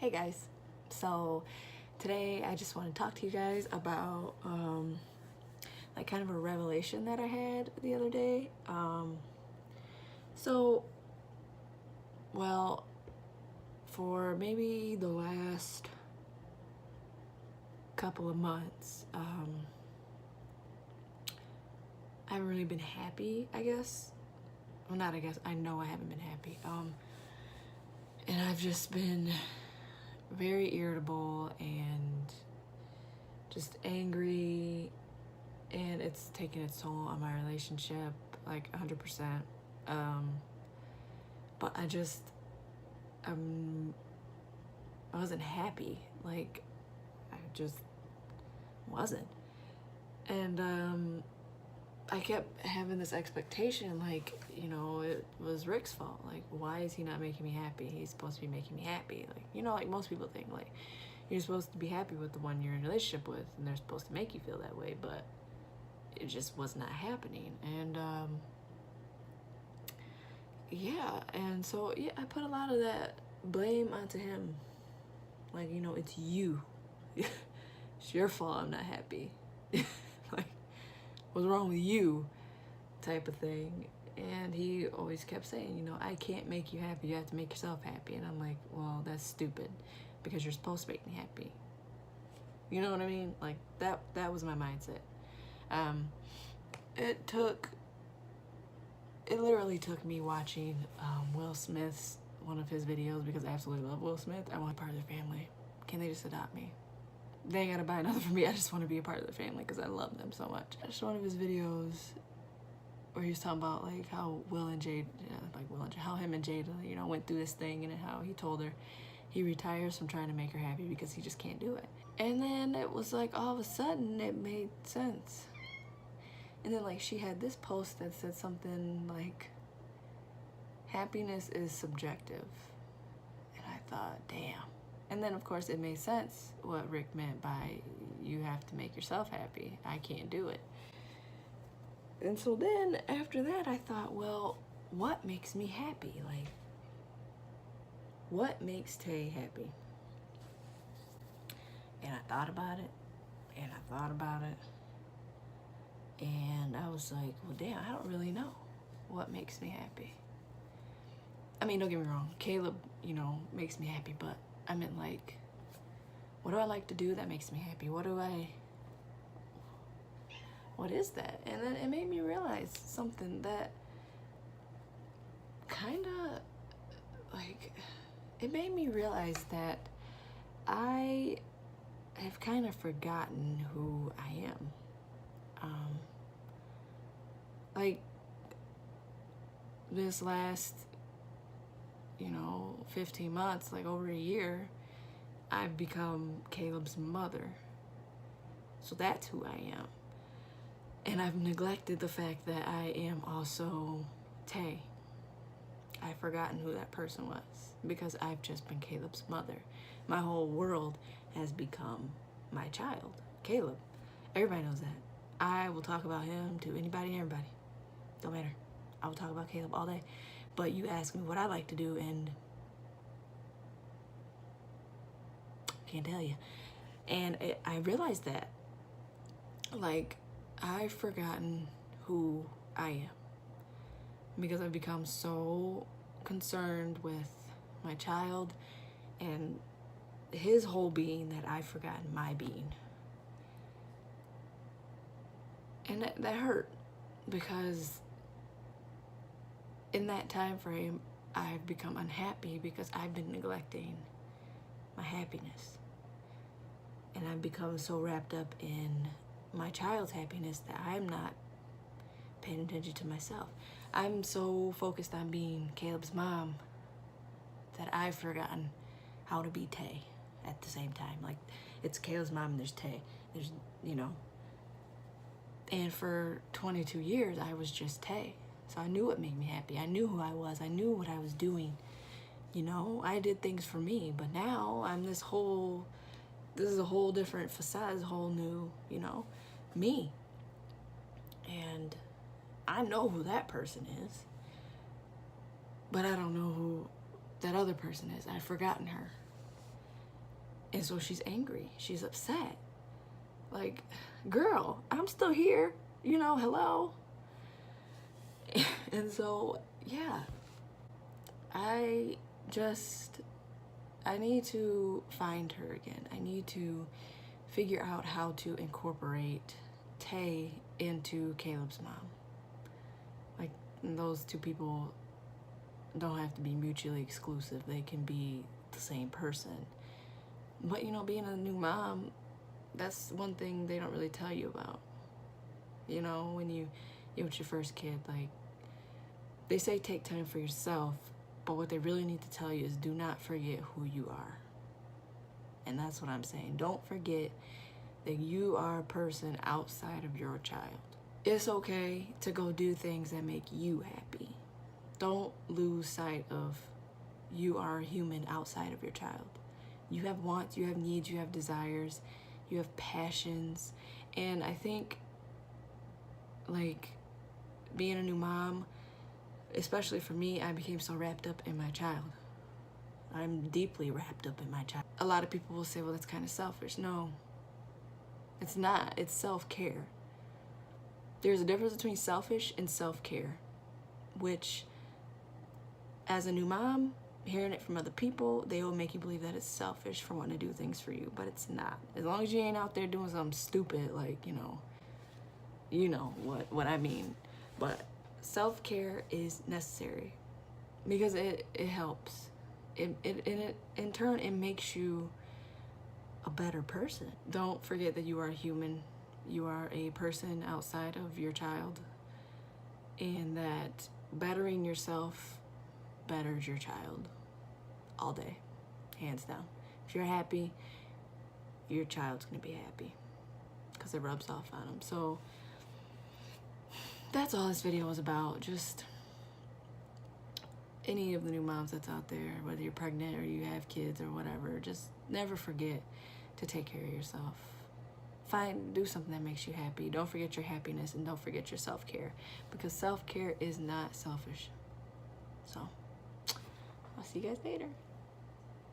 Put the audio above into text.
Hey guys, so today I just want to talk to you guys about like kind of a revelation that I had the other day. So well, for maybe the last couple of months, I haven't really been happy, I guess. Well, not I guess, I know I haven't been happy. And I've just been very irritable and just angry, and it's taken its toll on my relationship, like 100%. But I wasn't happy. Like, I just wasn't. And I kept having this expectation, like, it was Rick's fault. Like, why is he not making me happy? He's supposed to be making me happy. Like, like most people think, like, you're supposed to be happy with the one you're in a relationship with, and they're supposed to make you feel that way, but it just was not happening. And, and so, I put a lot of that blame onto him. Like, it's you. It's your fault I'm not happy. Like, what's wrong with you? Type of thing. And he always kept saying, I can't make you happy. You have to make yourself happy. And I'm like, well, that's stupid, because you're supposed to make me happy. You know what I mean? Like, that was my mindset. It literally took me watching Will Smith's, one of his videos, because I absolutely love Will Smith. I want part of their family. Can they just adopt me? They ain't gotta buy another for me. I just want to be a part of the family because I love them so much. Just one of his videos where he was talking about like how how him and Jada, went through this thing, and how he told her he retires from trying to make her happy because he just can't do it. And then it was like all of a sudden it made sense. And then like she had this post that said something like, happiness is subjective. And I thought, damn. And then, of course, it made sense what Rick meant by you have to make yourself happy. I can't do it. And so then, after that, I thought, well, what makes me happy? Like, what makes Tay happy? And I thought about it, and I thought about it, and I was like, well, damn, I don't really know what makes me happy. I mean, don't get me wrong, Caleb, makes me happy, but I meant like, what do I like to do that makes me happy? What is that? And then it made me realize something that it made me realize that I have kind of forgotten who I am. Like this last 15 months, like over a year, I've become Caleb's mother. So that's who I am. And I've neglected the fact that I am also Tay. I've forgotten who that person was because I've just been Caleb's mother. My whole world has become my child, Caleb. Everybody knows that. I will talk about him to anybody and everybody. Don't matter. I will talk about Caleb all day. But you ask me what I like to do, and can't tell you. And I realized that, like, I've forgotten who I am because I've become so concerned with my child and his whole being that I've forgotten my being. And that hurt, because in that time frame, I've become unhappy because I've been neglecting my happiness. And I've become so wrapped up in my child's happiness that I'm not paying attention to myself. I'm so focused on being Caleb's mom that I've forgotten how to be Tay at the same time. Like, it's Caleb's mom and there's Tay. There's, And for 22 years, I was just Tay. So I knew what made me happy. I knew who I was. I knew what I was doing. I did things for me. But now I'm this is a whole different facade, this whole new, me. And I know who that person is. But I don't know who that other person is. I've forgotten her. And so she's angry. She's upset. Like, girl, I'm still here. You know, hello. And so, yeah. I need to find her again. I need to figure out how to incorporate Tay into Caleb's mom. Like, those two people don't have to be mutually exclusive. They can be the same person. But, you know, being a new mom, that's one thing they don't really tell you about. You know, when you're with your first kid, like, they say take time for yourself, but what they really need to tell you is do not forget who you are. And that's what I'm saying. Don't forget that you are a person outside of your child. It's okay to go do things that make you happy. Don't lose sight of you are a human outside of your child. You have wants, you have needs, you have desires, you have passions. And I think, like, being a new mom, especially for me, I became so wrapped up in my child. I'm deeply wrapped up in my child. A lot of people will say, well, that's kind of selfish. No, it's not. It's self-care. There's a difference between selfish and self-care, which, as a new mom, hearing it from other people, they will make you believe that it's selfish for wanting to do things for you, but it's not. As long as you ain't out there doing something stupid, like, you know what I mean. But self-care is necessary because it helps. It in turn, it makes you a better person. Don't forget that you are a human. You are a person outside of your child, and that bettering yourself betters your child all day, hands down. If you're happy, your child's gonna be happy because it rubs off on them. So that's all this video was about. Just any of the new moms that's out there, whether you're pregnant or you have kids or whatever, just never forget to take care of yourself. Do something that makes you happy. Don't forget your happiness, and don't forget your self-care, because self-care is not selfish. So I'll see you guys later.